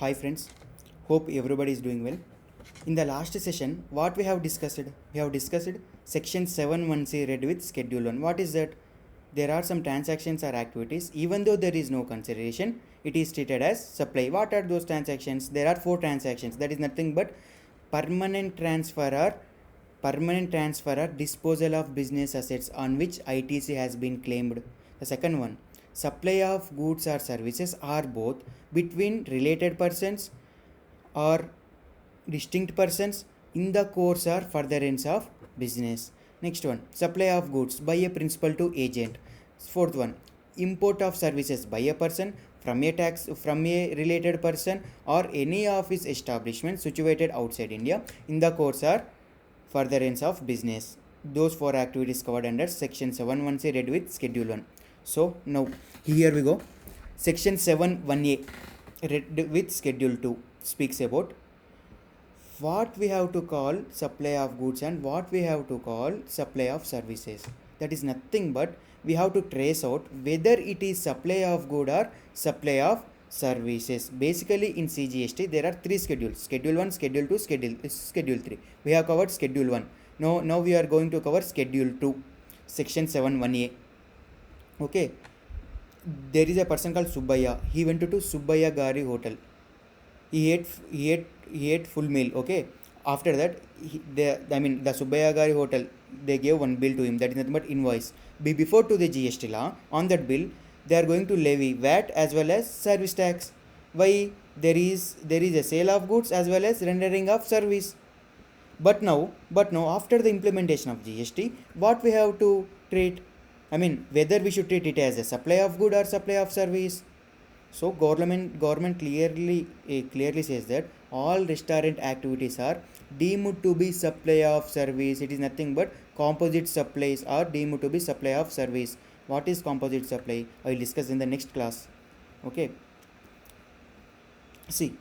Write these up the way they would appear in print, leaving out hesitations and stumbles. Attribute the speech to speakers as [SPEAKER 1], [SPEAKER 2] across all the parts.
[SPEAKER 1] Hi friends, hope everybody is doing well. In the last session, what we have discussed? We have discussed section 7.1c read with schedule 1. What is that? There are some transactions or activities, even though there is no consideration, it is treated as supply. What are those transactions? There are four transactions, that is nothing but permanent transfer or disposal of business assets on which ITC has been claimed. The second one, supply of goods or services are both between related persons or distinct persons in the course or furtherance of business. Next one, supply of goods by a principal to agent. Fourth one, import of services by a person from a related person or any of his establishments situated outside India in the course or furtherance of business. Those four activities covered under section 7.1c read with schedule 1. So now here we go. Section 7.1a read with schedule 2 speaks about what we have to call supply of goods and what we have to call supply of services. That is nothing but we have to trace out whether it is supply of good or supply of services. Basically in CGST there are three schedules: schedule 1, schedule 2, schedule 3. We have covered schedule 1. Now we are going to cover schedule 2, section 7.1a. Okay, there is a person called Subbaya. He went to Subbaya Gari hotel. He ate full meal. Okay, after that the Subbaya Gari hotel, they gave one bill to him, that is nothing but invoice. Before to the GST law, on that bill they are going to levy VAT as well as service tax. Why? There is a sale of goods as well as rendering of service. But now after the implementation of GST, what we have to treat? Whether we should treat it as a supply of good or supply of service. So government clearly says that all restaurant activities are deemed to be supply of service. It is nothing but composite supplies are deemed to be supply of service. What is composite supply? I will discuss in the next class. Okay. See,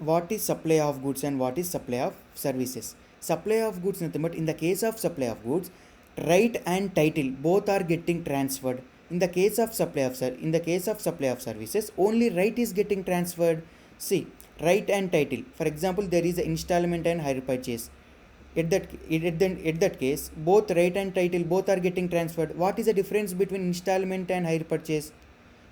[SPEAKER 1] what is supply of goods and what is supply of services? Supply of goods nothing but in the case of supply of goods, right and title both are getting transferred. In the case of supply of services, only right is getting transferred. See, right and title. For example, there is an installment and hire purchase. At that case, both right and title both are getting transferred. What is the difference between installment and hire purchase?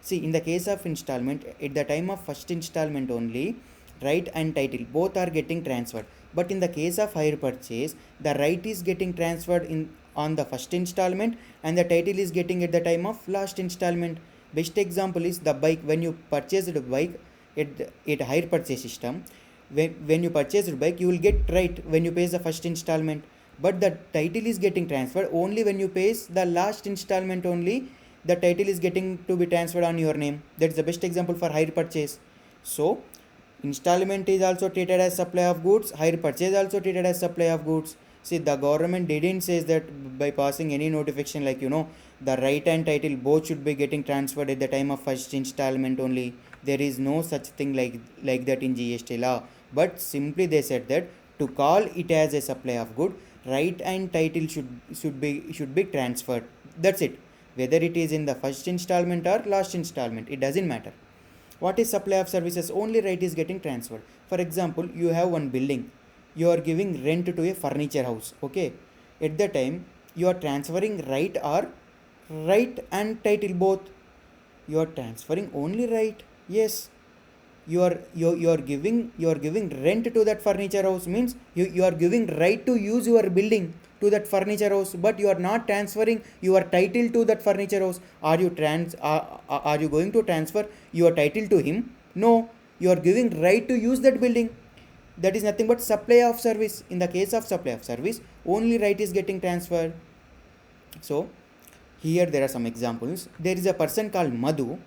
[SPEAKER 1] See, in the case of installment, at the time of first installment only, right and title both are getting transferred. But in the case of hire purchase, the right is getting transferred in on the first installment and the title is getting at the time of last installment. Best example is the bike. When you purchase the bike at hire purchase system, when you purchase the bike, you will get right when you pay the first installment, but the title is getting transferred only when you pay the last installment only. The title is getting to be transferred on your name. That's the best example for hire purchase. So installment is also treated as supply of goods, hire purchase also treated as supply of goods. See, the government didn't say that by passing any notification like the right and title both should be getting transferred at the time of first installment only. There is no such thing like that in GST law, but simply they said that to call it as a supply of good, right and title should be transferred. That's it. Whether it is in the first installment or last installment, it doesn't matter. What is supply of services? Only right is getting transferred. For example, you have one building, you are giving rent to a furniture house. Okay, at the time you are transferring right and title both. You are transferring only right. Yes, you are giving rent to that furniture house, means you are giving right to use your building to that furniture house, but you are not transferring your title to that furniture house. Are you going to transfer your title to him? No, you are giving right to use that building. That is nothing but supply of service. In the case of supply of service, only right is getting transferred. So here there are some examples. There is a person called Madhu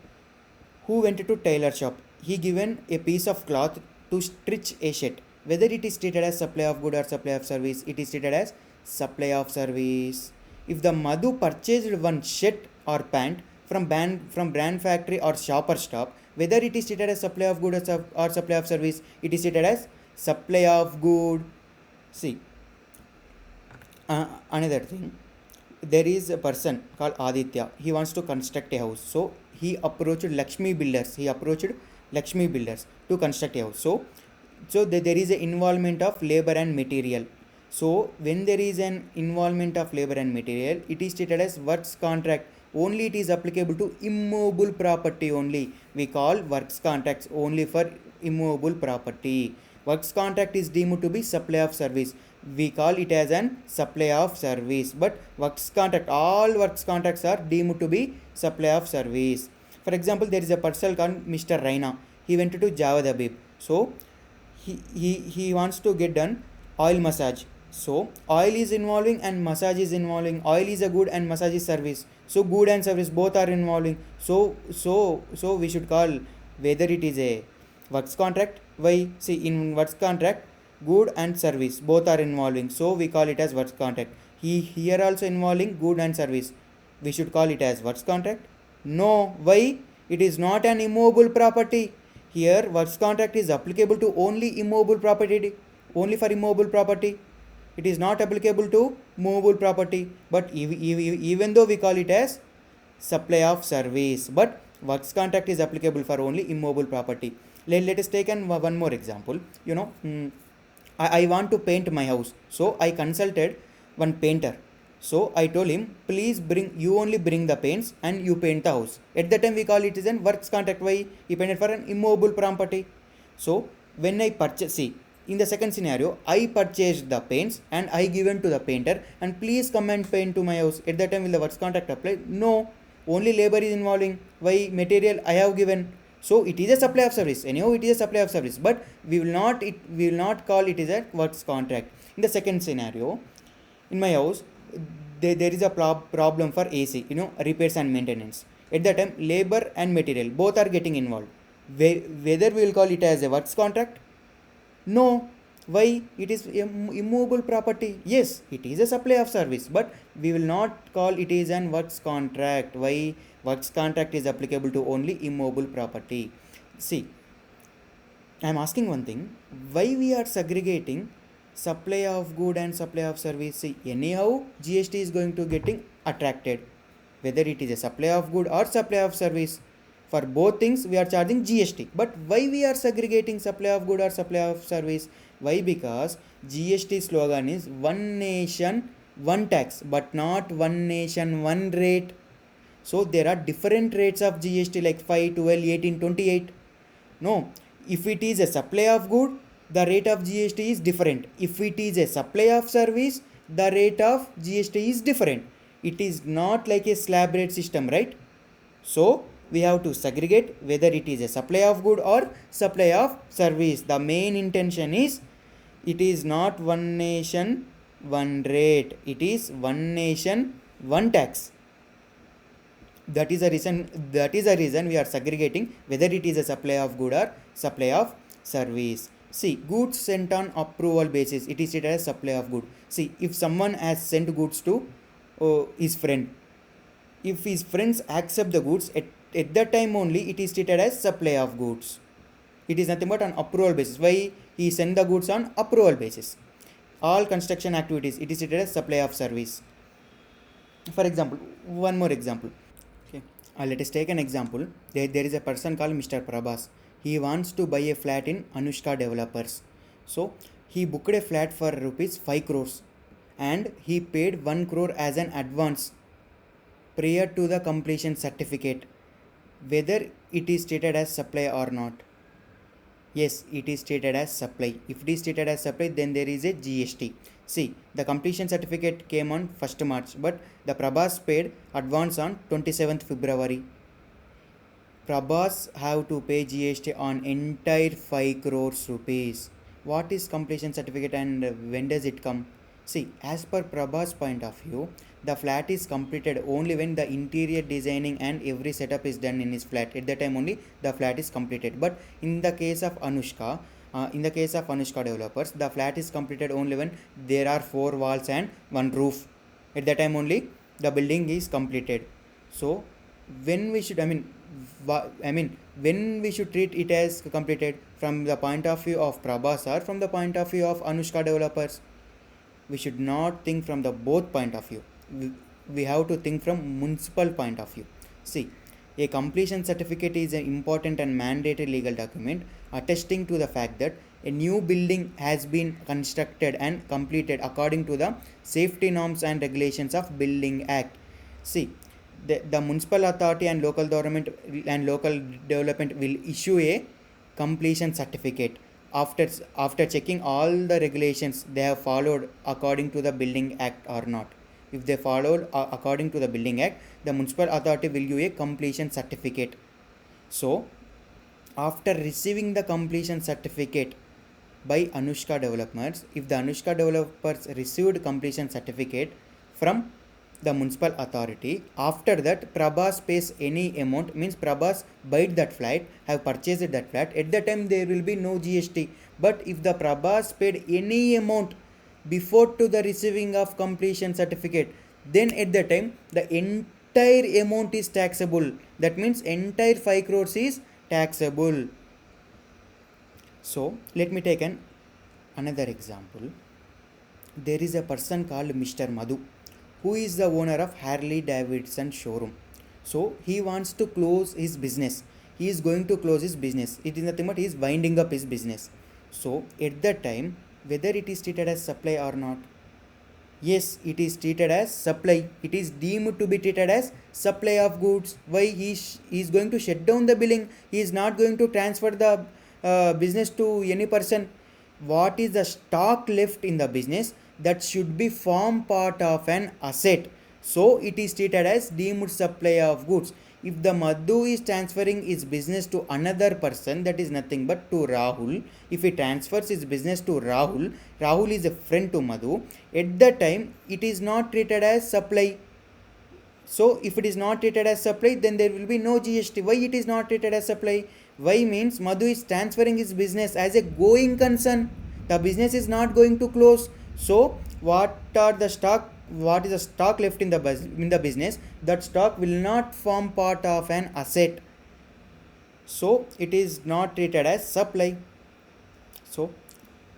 [SPEAKER 1] who went to tailor shop. He given a piece of cloth to stitch a shirt. Whether it is treated as supply of good or supply of service, it is treated as supply of service. If the Madhu purchased one shirt or pant from brand factory or shopper shop, whether it is treated as supply of good or supply of service, it is treated as supply of good. See, another thing, there is a person called Aditya. He wants to construct a house. So he approached Lakshmi Builders. Lakshmi Builders to construct a house. So there is an involvement of labor and material. So when there is an involvement of labor and material, it is treated as works contract. Only it is applicable to immovable property only. We call works contracts only for immovable property. Works contract is deemed to be supply of service. We call it as an supply of service. But works contract, all works contracts are deemed to be supply of service. For example, there is a person called Mr. Raina. He went to Java Dabib. So he wants to get done oil massage. So oil is involving and massage is involving. Oil is a good and massage is service. So good and service both are involving. So we should call whether it is a works contract. Why? See, in works contract, good and service both are involving. So we call it as works contract. Here also involving good and service. We should call it as works contract. No. Why? It is not an immovable property. Here works contract is applicable to only immovable property, only for immovable property. It is not applicable to movable property. But even though we call it as supply of service, but works contract is applicable for only immovable property. Let us take one more example. I want to paint my house. So I consulted one painter. So I told him, please only bring the paints and you paint the house. At that time we call it as an works contract. Why? He painted for an immovable property. So when I purchase, see, in the second scenario, I purchased the paints and I given to the painter and please come and paint to my house. At that time will the works contract apply? No. Only labor is involving. Why? Material I have given. So it is a supply of service. Anyhow, it is a supply of service, but we will not call it as a works contract. In the second scenario, in my house, there is a problem for AC, repairs and maintenance. At that time, labor and material both are getting involved. Whether we will call it as a works contract? No. Why? It is immovable property. Yes, it is a supply of service, but we will not call it is an works contract. Why? Works contract is applicable to only immovable property. See, I am asking one thing. Why we are segregating supply of good and supply of service? See, anyhow GST is going to getting attracted, whether it is a supply of good or supply of service. For both things we are charging GST. But why we are segregating supply of good or supply of service? Why? Because GST slogan is one nation one tax, but not one nation one rate. So there are different rates of GST like 5, 12, 18, 28. No, if it is a supply of good, the rate of GST is different. If it is a supply of service, the rate of GST is different. It is not like a slab rate system, right? So we have to segregate whether it is a supply of good or supply of service. The main intention is it is not one nation one rate. It is one nation one tax. That is the reason we are segregating whether it is a supply of good or supply of service. See, goods sent on approval basis, it is treated as supply of good. See, if someone has sent goods to his friend, if his friends accept the goods, at that time only it is treated as supply of goods. It is nothing but on approval basis. Why? He sent the goods on approval basis. All construction activities, it is treated as supply of service. For example, one more example. Okay, let us take an example. There is a person called Mr. Prabhas. He wants to buy a flat in Anushka Developers. So he booked a flat for rupees 5 crores and he paid 1 crore as an advance prior to the completion certificate. Whether it is treated as supply or not? Yes, it is treated as supply. If it is treated as supply, then there is a GST. See, the completion certificate came on 1st March, but the Prabhas paid advance on 27th February. Prabhas have to pay GST on entire 5 crores rupees. What is completion certificate and when does it come? See, as per Prabhas' point of view, the flat is completed only when the interior designing and every setup is done in his flat. At that time only the flat is completed. But in the case of Anushka, Developers, the flat is completed only when there are 4 walls and 1 roof. At that time only the building is completed. So when we should, when we should treat it as completed, from the point of view of Prabhas or from the point of view of Anushka Developers? We should not think from the both point of view. We have to think from municipal point of view. See, A completion certificate is an important and mandatory legal document attesting to the fact that a new building has been constructed and completed according to the safety norms and regulations of Building Act. See, the municipal authority and local government and local development will issue a completion certificate after checking all the regulations they have followed according to the Building Act or not. If they followed according to the Building Act, the municipal authority will give a completion certificate. So after receiving the completion certificate by Anushka Developers, if the Anushka Developers received completion certificate from the municipal authority, after that Prabhas pays any amount, means Prabhas bought that flat, have purchased that flat, at that time there will be no GST. But if the Prabhas paid any amount before to the receiving of completion certificate, then at that time the entire amount is taxable. That means entire 5 crores is taxable. So let me take another example. There is a person called Mr. Madhu who is the owner of Harley Davidson showroom. So he wants to close his business. He is going to close his business. It is nothing but he is winding up his business. So at that time, whether it is treated as supply or not, yes, it is treated as supply. It is deemed to be treated as supply of goods. Why? He is going to shut down the billing. He is not going to transfer the business to any person. What is the stock left in the business, that should be form part of an asset. So it is treated as deemed supply of goods. If the Madhu is transferring his business to another person, that is nothing but to Rahul. If he transfers his business to Rahul, Rahul is a friend to Madhu. At that time, it is not treated as supply. So if it is not treated as supply, then there will be no GST. Why it is not treated as supply? Why means Madhu is transferring his business as a going concern. The business is not going to close. So what is the stock left in the business? That stock will not form part of an asset. So it is not treated as supply. So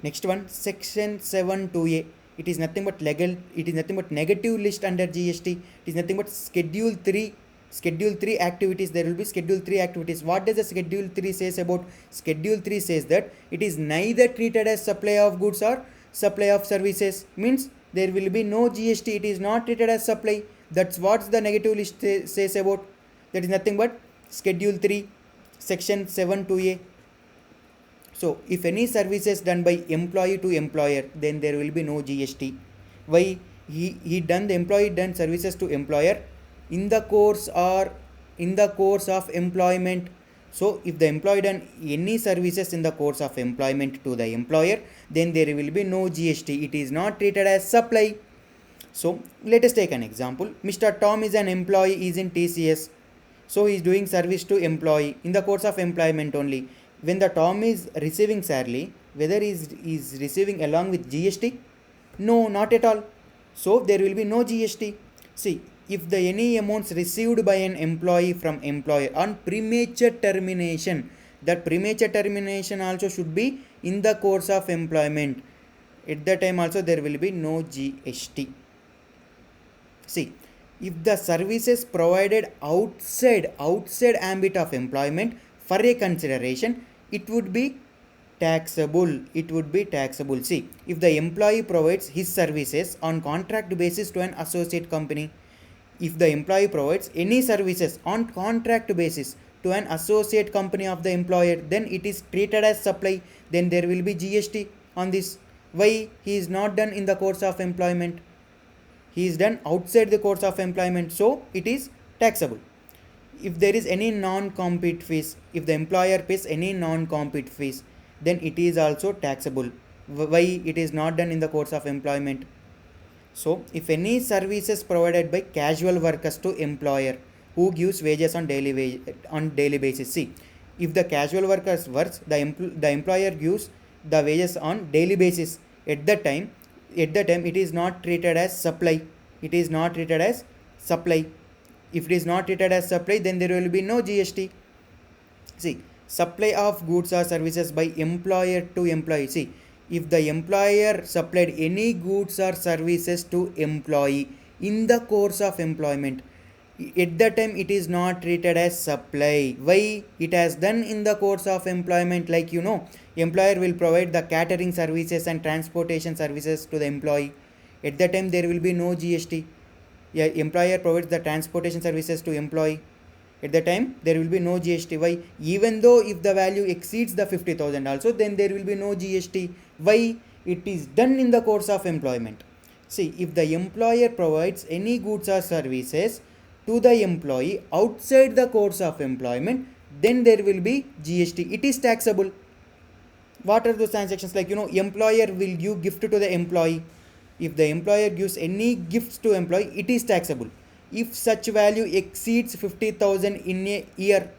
[SPEAKER 1] next one, section 7(2)(a). It is nothing but legal. It is nothing but negative list under GST. It is nothing but schedule 3. Schedule 3 activities. There will be schedule 3 activities. What does the schedule 3 says about? Schedule 3 says that it is neither treated as supply of goods or supply of services. Means there will be no GST. It is not treated as supply. That's what the negative list says about. That is nothing but schedule 3, section 7(2)(a). So if any services done by employee to employer, then there will be no GST. Why? He done the employee done services to employer in the course of employment. So if the employee done any services in the course of employment to the employer, then there will be no GST. It is not treated as supply. So let us take an example. Mr. Tom is an employee, is in TCS. So he is doing service to employee in the course of employment only. When the Tom is receiving salary, whether he is receiving along with GST? No, not at all. So there will be no GST. See, if the any amounts received by an employee from employer on premature termination, that premature termination also should be in the course of employment. At that time also there will be no GST. See, if the services provided outside ambit of employment for a consideration, it would be taxable. See, if the employee provides his services on contract basis to an associate company, if the employee provides any services on contract basis to an associate company of the employer, then it is treated as supply. Then there will be GST on this. Why? He is not done in the course of employment. He is done outside the course of employment. So it is taxable. If there is any non-compete fees, if the employer pays any non-compete fees, then it is also taxable. Why? It is not done in the course of employment. So if any services provided by casual workers to employer who gives wages on daily basis. See, if the casual workers works, the employer gives the wages on daily basis. At that time it is not treated as supply. It is not treated as supply. If it is not treated as supply, then there will be no GST. See, supply of goods or services by employer to employee. See, if the employer supplied any goods or services to employee in the course of employment, At that time it is not treated as supply. Why? It has done in the course of employment, like employer will provide the catering services and transportation services to the employee. At that time there will be no GST. Yeah, employer provides the transportation services to employee. At the time there will be no GST. Why? Even though if the value exceeds the 50,000 also, then there will be no GST. Why? It is done in the course of employment. See, if the employer provides any goods or services to the employee outside the course of employment, then there will be GST. It is taxable. What are those transactions? Like employer will give gift to the employee. If the employer gives any gifts to employee, it is taxable. If such value exceeds 50,000 in a year,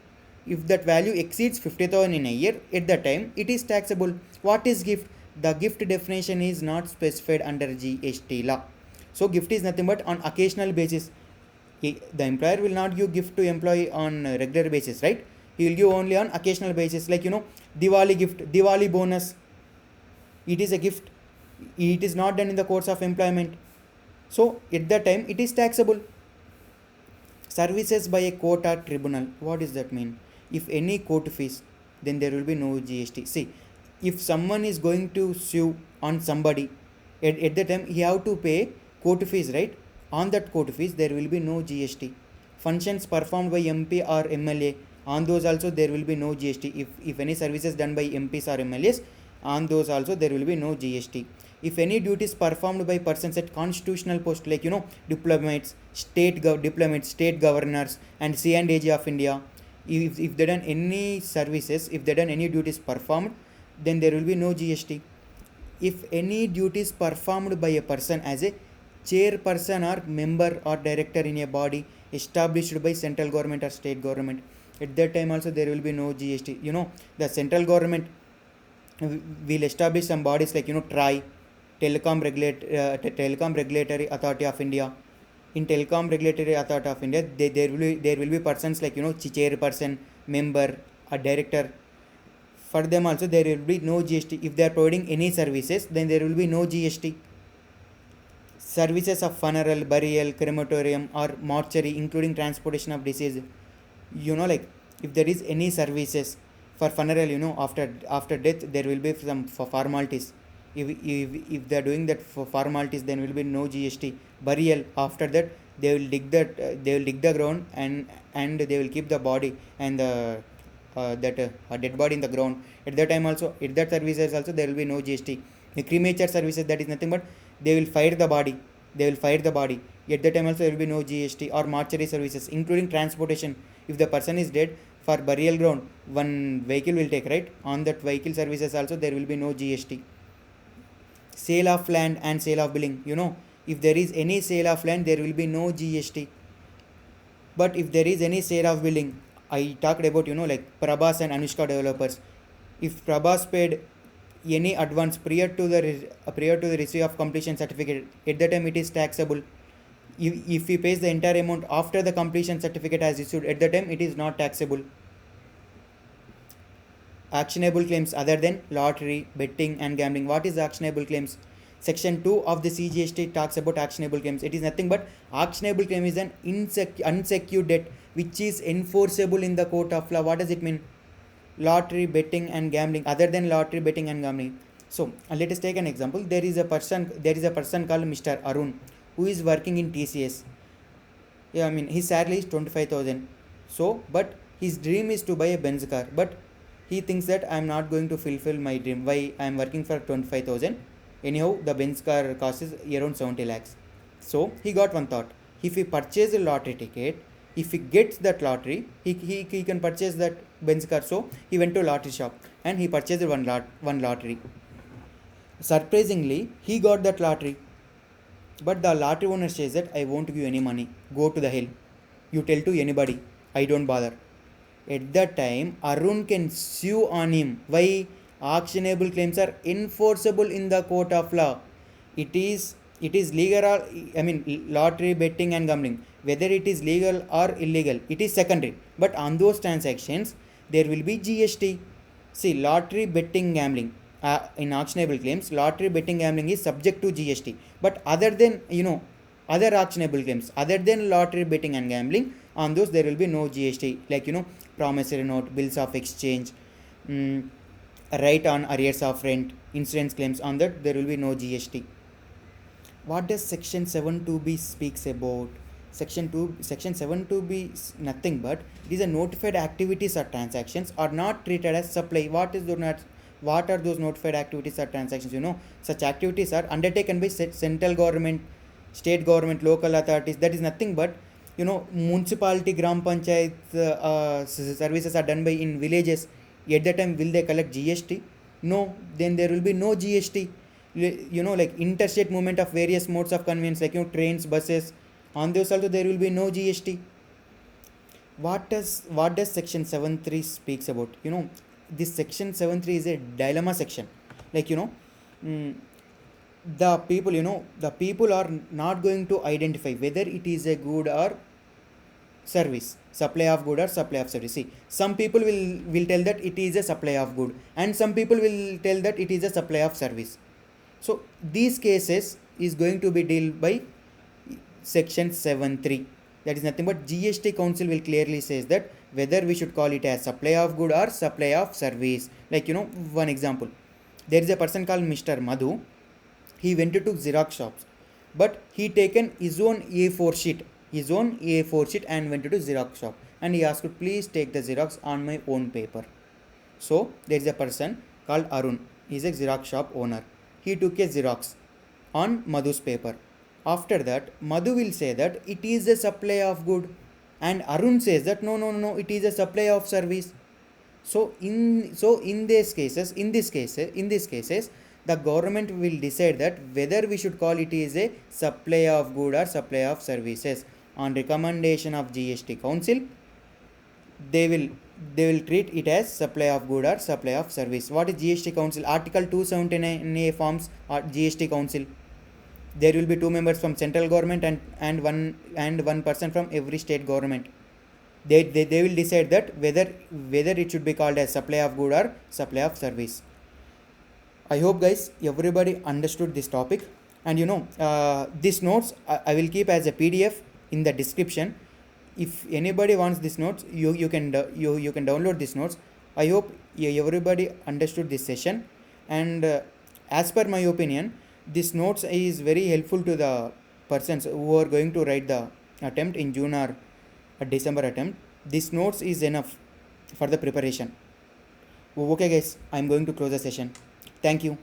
[SPEAKER 1] if that value exceeds 50,000 in a year, at that time it is taxable. What is gift? The gift definition is not specified under GST law. So gift is nothing but on occasional basis. The employer will not give gift to employee on a regular basis, right? He will give only on occasional basis, like Diwali gift, Diwali bonus. It is a gift. It is not done in the course of employment. So at that time it is taxable. Services by a court or tribunal. What does that mean? If any court fees, then there will be no GST. See, if someone is going to sue on somebody, at that time he have to pay court fees, right? On that court fees there will be no GST. Functions performed by MP or MLA, on those also there will be no GST. If any services done by MPs or MLAs, on those also there will be no GST. If any duties performed by persons at constitutional post, like diplomats, diplomats, state governors, and C&AG of India, if they done any services, if they done any duties performed, then there will be no GST. If any duties performed by a person as a chairperson or member or director in a body established by central government or state government, at that time also there will be no GST. The central government will establish some bodies like TRAI, Telecom Regulatory Authority of India. In Telecom Regulatory Authority of India, there will be persons like chairperson, member, a director. For them also there will be no GST. If they are providing any services, then there will be no GST. Services of funeral, burial, crematorium or mortuary, including transportation of deceased. Like if there is any services for funeral, after death there will be some formalities. If they are doing that for formalities, then will be no GST. Burial, after that they will dig the ground and they will keep the body and the dead body in the ground. At that time also, at that services also there will be no GST. The cremature services, that is nothing but they will fire the body. At that time also there will be no GST. Or mortuary services, including transportation. If the person is dead, for burial ground one vehicle will take, right? On that vehicle services also there will be no GST. Sale of land and sale of building. If there is any sale of land, there will be no GST. But if there is any sale of building, I talked about like Prabhas and Anushka developers. If Prabhas paid any advance prior to the receipt of completion certificate, at that time it is taxable. If he pays the entire amount after the completion certificate has issued, at that time it is not taxable. Actionable claims other than lottery, betting and gambling. What is actionable claims? Section 2 of the CGST talks about actionable claims. It is nothing but actionable claim is an unsecured debt which is enforceable in the court of law. What does it mean? Lottery, betting and gambling, other than lottery, betting and gambling. So let us take an example. There is a person called Mr. Arun who is working in TCS. His salary is 25,000. So but his dream is to buy a Benz car, but he thinks that I am not going to fulfill my dream. Why? I am working for 25,000. Anyhow, the Benz car cost is around 70 lakhs. So he got one thought. If he purchases a lottery ticket, if he gets that lottery, he can purchase that Benz car. So he went to a lottery shop and he purchased one lottery. Surprisingly, he got that lottery. But the lottery owner says that I won't give you any money. Go to the hell. You tell to anybody. I don't bother. At that time, Arun can sue on him. Why? Actionable claims are enforceable in the court of law. It is legal or lottery, betting and gambling. Whether it is legal or illegal, it is secondary. But on those transactions, there will be GST. See, lottery, betting, gambling. In actionable claims, lottery, betting, gambling is subject to GST. But other than Other actionable claims other than lottery betting and gambling, on those there will be no GST, like promissory note, bills of exchange, mm, right on arrears of rent, insurance claims, on that there will be no GST. What does section 72b speaks about? Section 72b is nothing but it is a notified activities or transactions are not treated as supply. What are those notified activities or transactions? Such activities are undertaken by central government, state government, local authorities. That is nothing but municipality, gram panchayat services are done by in villages. At that time, will they collect GST? No. Then there will be no GST. Like interstate movement of various modes of conveyance, like trains, buses, on those also there will be no GST. What does section 73 speaks about? This section 73 is a dilemma section. Like the people are not going to identify whether it is a good or service, supply of good or supply of service. See, some people will tell that it is a supply of good, and some people will tell that it is a supply of service. So these cases is going to be dealt by section 73. That is nothing but GST council will clearly says that whether we should call it as supply of good or supply of service. Like one example, there is a person called Mr. Madhu. He went to Xerox shops, but he taken his own A4 sheet and went to Xerox shop, and he asked, please take the Xerox on my own paper. So there is a person called Arun. He is a Xerox shop owner. He took a Xerox on Madhu's paper. After that, Madhu will say that it is a supply of good, and Arun says that no, it is a supply of service. So in these cases, the government will decide that whether we should call it is a supply of good or supply of services. On recommendation of GST council, they will treat it as supply of good or supply of service. What is GST council? Article 279A forms GST council. There will be 2 members from central government and one person from every state government. They will decide that whether it should be called as supply of good or supply of service. I hope guys everybody understood this topic, and these notes I will keep as a PDF in the description. If anybody wants these notes, you can download these notes. I hope everybody understood this session, and as per my opinion, this notes is very helpful to the persons who are going to write the attempt in June or December attempt. This notes is enough for the preparation. Okay guys, I'm going to close the session. Thank you.